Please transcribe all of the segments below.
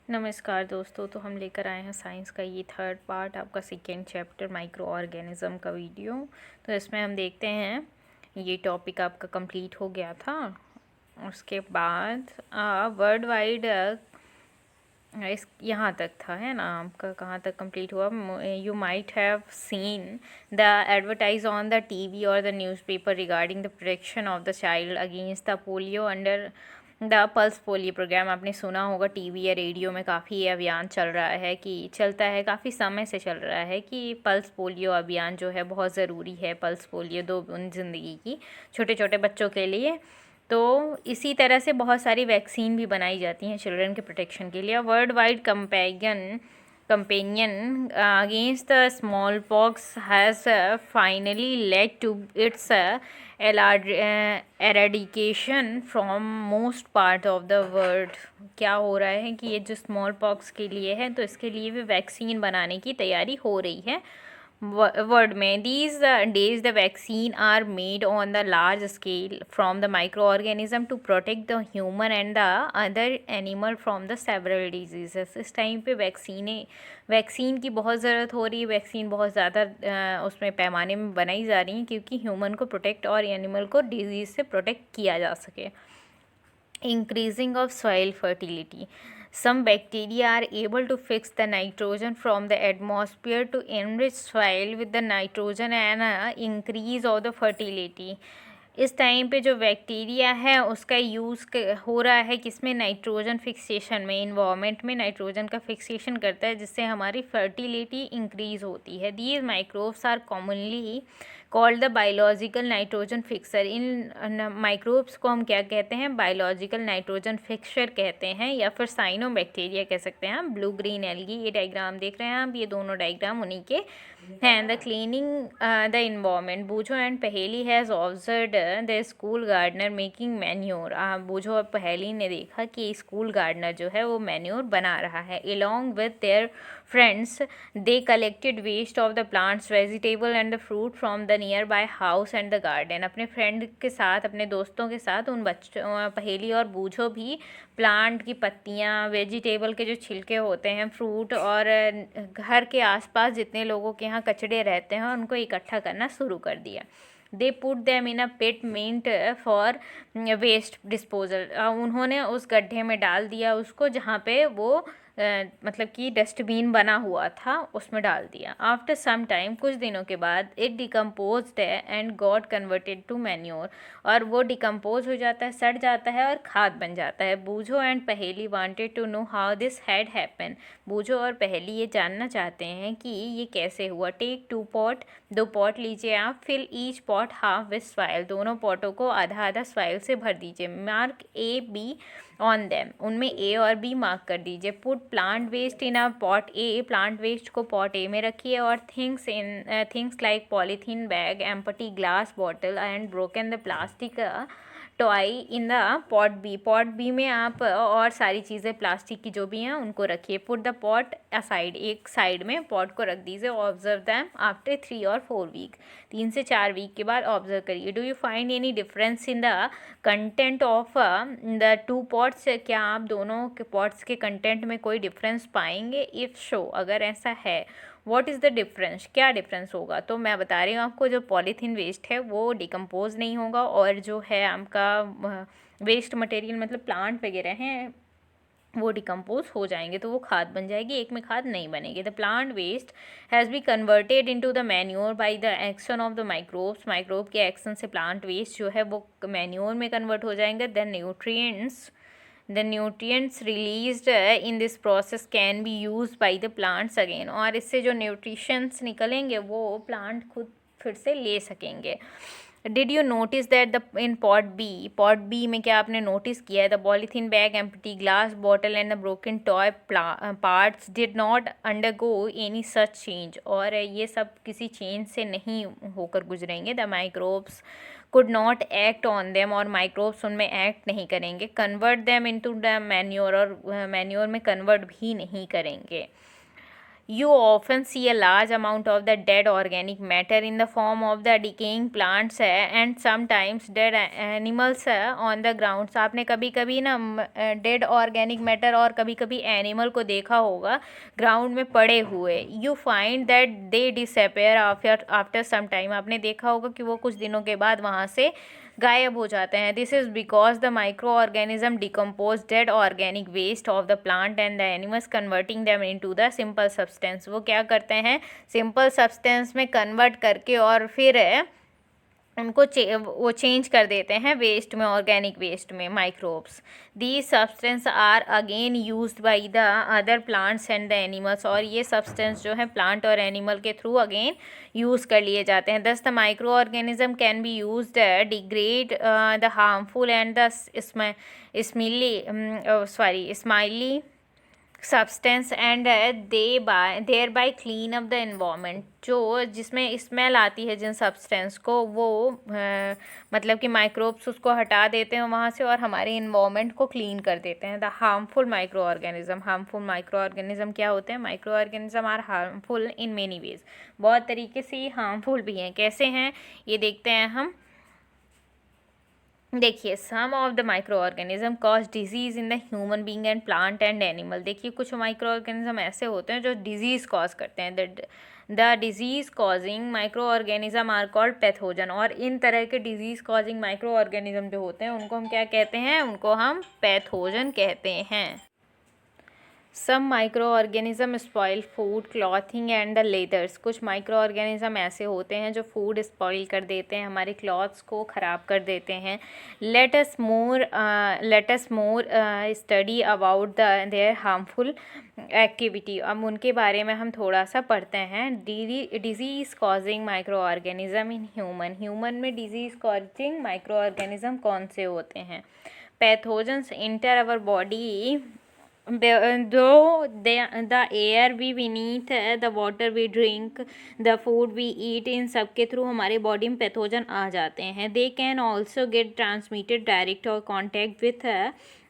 नमस्कार दोस्तों। तो हम लेकर आए हैं साइंस का ये थर्ड पार्ट, आपका सेकेंड चैप्टर माइक्रो ऑर्गेनिज्म का वीडियो। तो इसमें हम देखते हैं, ये टॉपिक आपका कंप्लीट हो गया था। उसके बाद वर्ल्ड वाइड इस यहाँ तक था, है ना, आपका कहाँ तक कंप्लीट हुआ। You might have seen the advertise on the TV और the newspaper regarding the protection of the child against the polio under the pulse polio programme. आपने सुना होगा टीवी या रेडियो में काफ़ी ये अभियान चल रहा है, कि चलता है, काफ़ी समय से चल रहा है कि पल्स पोलियो अभियान जो है बहुत ज़रूरी है। पल्स पोलियो दो बूंद ज़िंदगी की, छोटे छोटे बच्चों के लिए। तो इसी तरह से बहुत सारी वैक्सीन भी बनाई जाती हैं चिल्ड्रन के प्रोटेक्शन के लिए। World wide companion against the smallpox has finally led to its eradication from most part of the world. क्या हो रहा है कि ये जो स्मॉल पॉक्स के लिए है, तो इसके लिए भी वैक्सीन बनाने की तैयारी हो रही है वर्ल्ड में। These days the vaccine are made on the large scale from the micro organism to protect the human and the other animal from the several diseases. इस टाइम पे वैक्सीन की बहुत ज़रूरत हो रही है। वैक्सीन बहुत ज़्यादा उसमें पैमाने में बनाई जा रही हैं, क्योंकि ह्यूमन को प्रोटेक्ट और एनिमल को डिजीज़ से प्रोटेक्ट किया जा सके। Increasing of soil fertility. Some bacteria are able to fix the nitrogen from the atmosphere to enrich soil with the nitrogen and increase of the fertility. इस time पे जो bacteria है उसका यूज़ हो रहा है किसमें, नाइट्रोजन फिक्सेशन में। इन्वायरमेंट में नाइट्रोजन का फिक्सेशन करता है, जिससे हमारी फर्टिलिटी इंक्रीज़ होती है। These microbes are commonly called the biological nitrogen fixer. इन माइक्रोब्स को हम क्या कहते हैं, बायोलॉजिकल नाइट्रोजन फिक्सर कहते हैं, या फिर साइनोबैक्टीरिया कह सकते हैं हम। ब्लू ग्रीन एल्गी, ये डायग्राम देख रहे हैं आप, ये दोनों डायग्राम उन्हीं के हैं। The cleaning the environment. Boojho and Paheli has observed the school gardener making manure. Boojho और पहेली ने देखा कि स्कूल गार्डनर जो है वो मैन्योर बना रहा है। Along with their friends they collected waste of the plants, vegetable and the fruit from the nearby house and the garden. अपने फ्रेंड के साथ, अपने दोस्तों के साथ उन बच्चों, पहेली और बूझो भी प्लांट की पत्तियाँ, वेजिटेबल के जो छिलके होते हैं, फ्रूट, और घर के आसपास जितने लोगों के यहाँ कचड़े रहते हैं उनको इकट्ठा करना शुरू कर दिया। They put them in a pit meant for waste disposal. उन्होंने उस गड्ढे में डाल दिया उसको जहाँ पे वो मतलब कि डस्टबिन बना हुआ था, उसमें डाल दिया। आफ्टर सम टाइम, कुछ दिनों के बाद, it decomposed and got converted to manure. और वो डिकम्पोज हो जाता है, सड़ जाता है और खाद बन जाता है। Boojho and Paheli wanted to know how this had happen. Boojho और पहेली ये जानना चाहते हैं कि ये कैसे हुआ। टेक 2 पॉट, 2 पॉट लीजिए आप। Fill each pot half with soil. दोनों पॉटों को आधा आधा सॉइल से भर दीजिए। Mark A B on them, उनमें ए और बी मार्क कर दीजिए। Put plant waste in a pot A, plant waste को पॉट ए में रखिए। और things like polythene bag, empty glass bottle and broken the plastic toy in the pot B. Pot B में आप और सारी चीज़ें प्लास्टिक की जो भी हैं उनको रखिए। पुट द पॉट असाइड, एक साइड में पॉट को रख दीजिए। ऑब्जर्व दैम आफ्टर 3 और 4 वीक, 3 से 4 वीक के बाद ऑब्जर्व करिए। Do you find any difference in the content of the 2 pots. क्या आप दोनों के पॉट्स के कंटेंट में कोई डिफरेंस पाएंगे? इफ़ शो, अगर ऐसा है, व्हाट इज़ द डिफरेंस, क्या डिफरेंस होगा? तो मैं बता रही हूँ आपको, जो पॉलीथीन वेस्ट है वो डिकम्पोज नहीं होगा, और जो है आपका वेस्ट मटेरियल मतलब प्लांट वगैरह हैं वो डिकम्पोज हो जाएंगे, तो वो खाद बन जाएगी, एक में खाद नहीं बनेगी। The plant waste has be converted into the manure by the action of the microbes. Microbe के एक्शन से प्लांट वेस्ट जो है वो मैन्योर में कन्वर्ट हो जाएंगे। The nutrients released in this process can be used by the plants again। और इससे जो न्यूट्रिशंस निकलेंगे वो प्लांट खुद फिर से ले सकेंगे। Did you notice that the in pot B में क्या आपने नोटिस किया है, the polythene bag, empty glass bottle and the broken toy parts did not undergo any such change. और ये सब किसी चेंज से नहीं होकर गुजरेंगे। The microbes could not act on them, और माइक्रोब्स उनमें एक्ट नहीं करेंगे। Convert them into the manure, और मैन्योर में कन्वर्ट भी नहीं करेंगे। You often see a large amount of the dead organic matter in the form of the decaying plants and sometimes dead animals on the ground. So आपने कभी कभी ना dead organic matter और कभी कभी एनिमल को देखा होगा ग्राउंड में पड़े हुए. You find that they disappear after some time. आपने देखा होगा कि वो कुछ दिनों के बाद वहाँ से गायब हो जाते हैं. This is because the micro organism decompose dead organic waste of the plant and the animals converting them into the simple substance. वो क्या करते हैं, सिंपल सब्सटेंस में कन्वर्ट करके और फिर उनको वो चेंज कर देते हैं वेस्ट में, ऑर्गेनिक वेस्ट में, microbes. The substance are again used by the other plants and the animals. और ये सब्सटेंस जो है प्लांट और एनिमल के थ्रू अगेन यूज़ कर लिए जाते हैं. Thus the micro organism can be used degrade the harmful and the smelly substance and thereby clean up the environment. जो जिसमें स्मेल आती है जिन सब्सटेंस को, वो मतलब कि माइक्रोब्स उसको हटा देते हैं वहाँ से और हमारे इन्वामेंट को क्लीन कर देते हैं. द हार्मफुल माइक्रो ऑर्गेनिज्म क्या होते हैं? Microorganism are harmful in many ways. बहुत तरीके से ये हार्मफुल भी हैं. कैसे हैं ये देखते हैं हम. देखिए, some of the micro organism cause disease in the human being and plant and animal. देखिए, कुछ माइक्रो ऑर्गेनिज्म ऐसे होते हैं जो डिजीज़ कॉज करते हैं. The disease causing microorganism are called pathogen. और इन तरह के डिजीज़ कॉजिंग माइक्रो ऑर्गेनिज्म जो होते हैं उनको हम क्या कहते हैं? उनको हम पैथोजन कहते हैं. Some microorganism spoil food, clothing and the leathers. कुछ माइक्रो ऑर्गेनिज्म ऐसे होते हैं जो फूड स्पॉइल कर देते हैं, हमारे क्लॉथ्स को ख़राब कर देते हैं. Let us more study about their harmful activity. अब उनके बारे में हम थोड़ा सा पढ़ते हैं. Disease causing micro organism in human में डिजीज़ कॉजिंग माइक्रो ऑर्गेनिज्म कौन से होते हैं? Pathogens inter our body though the air we beneath, the water we drink, the food we eat, इन सब के थ्रू हमारे बॉडी में पैथोजन आ जाते हैं. they can also get transmitted direct or contact with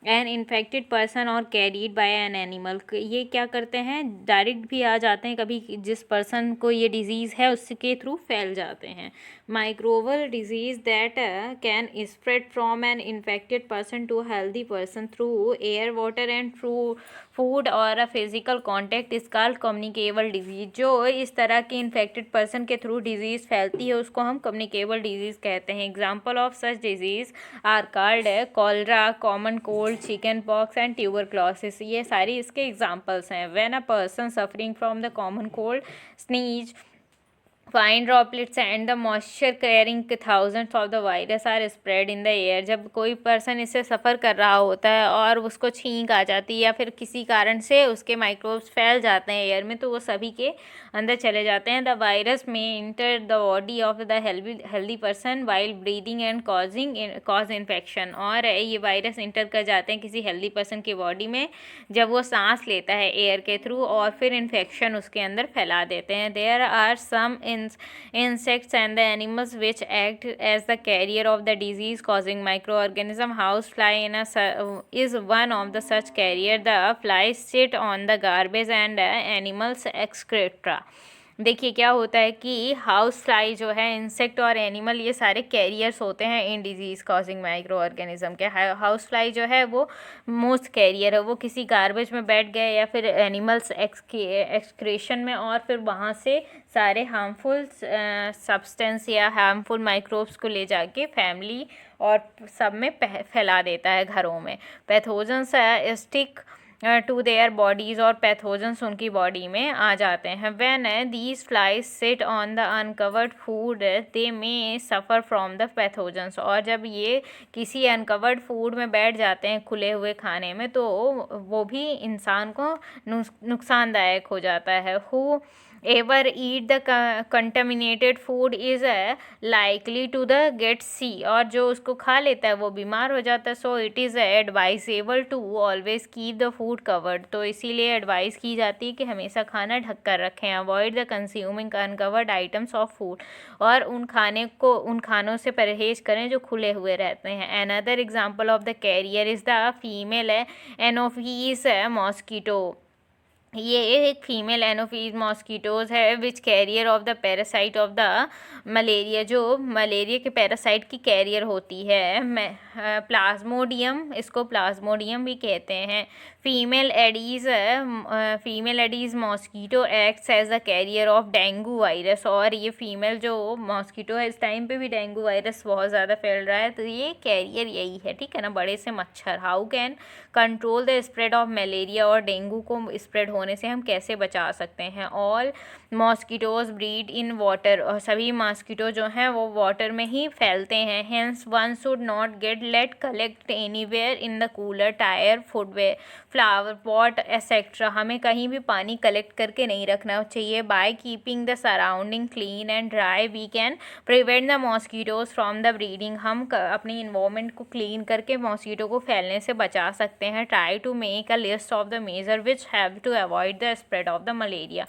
N infected person और carried bye an animal. ये क्या करते हैं? डायरेक्ट भी आ जाते हैं, कभी जिस पर्सन को ये डिजीज़ है उसके थ्रू फैल जाते हैं. Microbial disease that can spread from an infected person to healthy person through air, water and through food और physical contact is called communicable disease. जो इस तरह के इन्फेक्टेड पर्सन के थ्रू डिजीज़ फैलती है उसको हम कम्युनिकेबल डिजीज़ कहते हैं. Example of such disease are called cholera, common cold, chicken pox and tuberculosis. ये सारी इसके एग्जाम्पल्स हैं. When a person suffering from the common cold sneeze, fine droplets and the moisture carrying thousands of the virus are spread in the air. जब कोई person इससे सफ़र कर रहा होता है और उसको छींक आ जाती है या फिर किसी कारण से उसके माइक्रोब्स फैल जाते हैं एयर में, तो वो सभी के अंदर चले जाते हैं. द वायरस में enter the body of the healthy person while breathing and cause infection. और ये वायरस इंटर कर जाते हैं किसी हेल्दी पर्सन की बॉडी में जब वो सांस लेता है एयर के थ्रू और फिर इन्फेक्शन उसके अंदर फैला देते हैं. There are some insects and the animals which act as the carrier of the disease causing microorganism. Housefly is one of the such carrier. The flies sit on the garbage and animals excreta. देखिए क्या होता है कि house fly जो है, insect और animal, ये सारे कैरियर्स होते हैं इन डिजीज़ कॉजिंग माइक्रो ऑर्गेनिज्म के. हाउस फ्लाई जो है वो मोस्ट कैरियर है. वो किसी गार्बेज में बैठ गए या फिर एनिमल्स एक्सक्रेशन में और फिर वहाँ से सारे हार्मफुल सब्सटेंस या हार्मफुल माइक्रोब्स को ले जाके फैमिली और सब में फैला देता है घरों में. Pathogens stick to their bodies. और पैथोजन्स उनकी बॉडी में आ जाते हैं. When these flies sit on the uncovered food they may suffer from the pathogens. और जब ये किसी अनकवर्ड फूड में बैठ जाते हैं, खुले हुए खाने में, तो वो भी इंसान को नुकसानदायक हो जाता है. Whoever eat the contaminated food is likely to the get sick. और जो उसको खा लेता है वो बीमार हो जाता है. So it is advisable to always keep the food covered. तो इसीलिए एडवाइस की जाती है कि हमेशा खाना ढक कर रखें. Avoid the consuming uncovered items of food. और उन खानों से परहेज करें जो खुले हुए रहते हैं. Another example of the carrier is the female anopheles mosquito. ये एक फीमेल एनोफिस मॉस्किटोज है which carrier of the parasite of the malaria, जो मलेरिया के पैरासाइट की कैरियर होती है। प्लाज्मोडियम, इसको प्लाज्मोडियम भी कहते हैं। Female aedes mosquito acts as the carrier of dengue virus, और ये फीमेल जो मॉस्किटो है, इस टाइम पे भी डेंगू वायरस बहुत ज़्यादा फैल रहा है, तो ये कैरियर यही है, ठीक है ना, बड़े से मच्छर। How can control the spread of malaria, और डेंगू को स्प्रेड होने से हम कैसे बचा सकते हैं। All mosquitoes breed in water, और सभी मॉस्किटो जो हैं वो वाटर में ही फैलते हैं। Hence one should not get let collect anywhere in the cooler, tyre, footwear, flower pot etcetera, हमें कहीं भी पानी कलेक्ट करके नहीं रखना चाहिए। By keeping the surrounding clean and dry we can prevent the mosquitoes from the breeding, हम अपनी इन्वायरमेंट को क्लीन करके मॉस्किटो को फैलने से बचा सकते हैं। Try to make a list of the measure which have to avoid the spread of the malaria,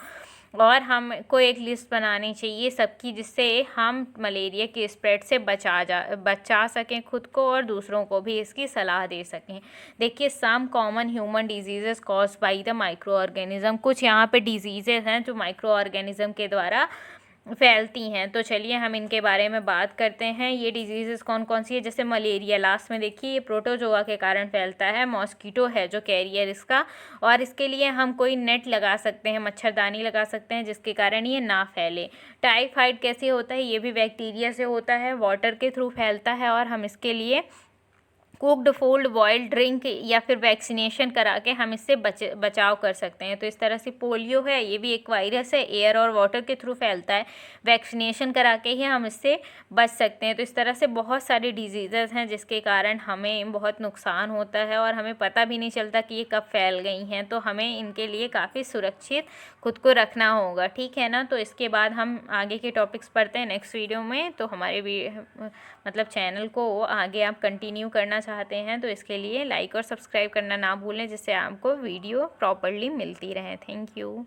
और हमको एक लिस्ट बनानी चाहिए सबकी, जिससे हम मलेरिया के स्प्रेड से बचा सकें खुद को और दूसरों को भी इसकी सलाह दे सकें। देखिए, some common human diseases cause by the micro organism, कुछ यहाँ पे डिजीजेज हैं जो माइक्रो ऑर्गेनिज्म के द्वारा फैलती हैं। तो चलिए हम इनके बारे में बात करते हैं। ये डिजीज़ेस कौन कौन सी है, जैसे मलेरिया लास्ट में देखिए, ये प्रोटोजोआ के कारण फैलता है। मॉस्किटो है जो कैरियर इसका, और इसके लिए हम कोई नेट लगा सकते हैं, मच्छरदानी लगा सकते हैं जिसके कारण ये ना फैले। टाइफाइड कैसे होता है, ये भी बैक्टीरिया से होता है, वाटर के थ्रू फैलता है, और हम इसके लिए कुक्ड फूड, बॉइल्ड ड्रिंक या फिर वैक्सीनेशन करा के हम इससे बचाव कर सकते हैं। तो इस तरह से पोलियो है, ये भी एक वायरस है, एयर और वाटर के थ्रू फैलता है, वैक्सीनेशन करा के ही हम इससे बच सकते हैं। तो इस तरह से बहुत सारी डिजीज़ेज़ हैं जिसके कारण हमें बहुत नुकसान होता है और हमें पता भी नहीं चलता कि ये कब फैल गई हैं। तो हमें इनके लिए काफ़ी सुरक्षित खुद को रखना होगा, ठीक है ना। तो इसके बाद हम आगे के टॉपिक्स पढ़ते हैं नेक्स्ट वीडियो में। तो हमारे मतलब चैनल को आगे आप कंटिन्यू करना चाहते हैं तो इसके लिए लाइक और सब्सक्राइब करना ना भूलें, जिससे आपको वीडियो प्रॉपरली मिलती रहे। Thank you.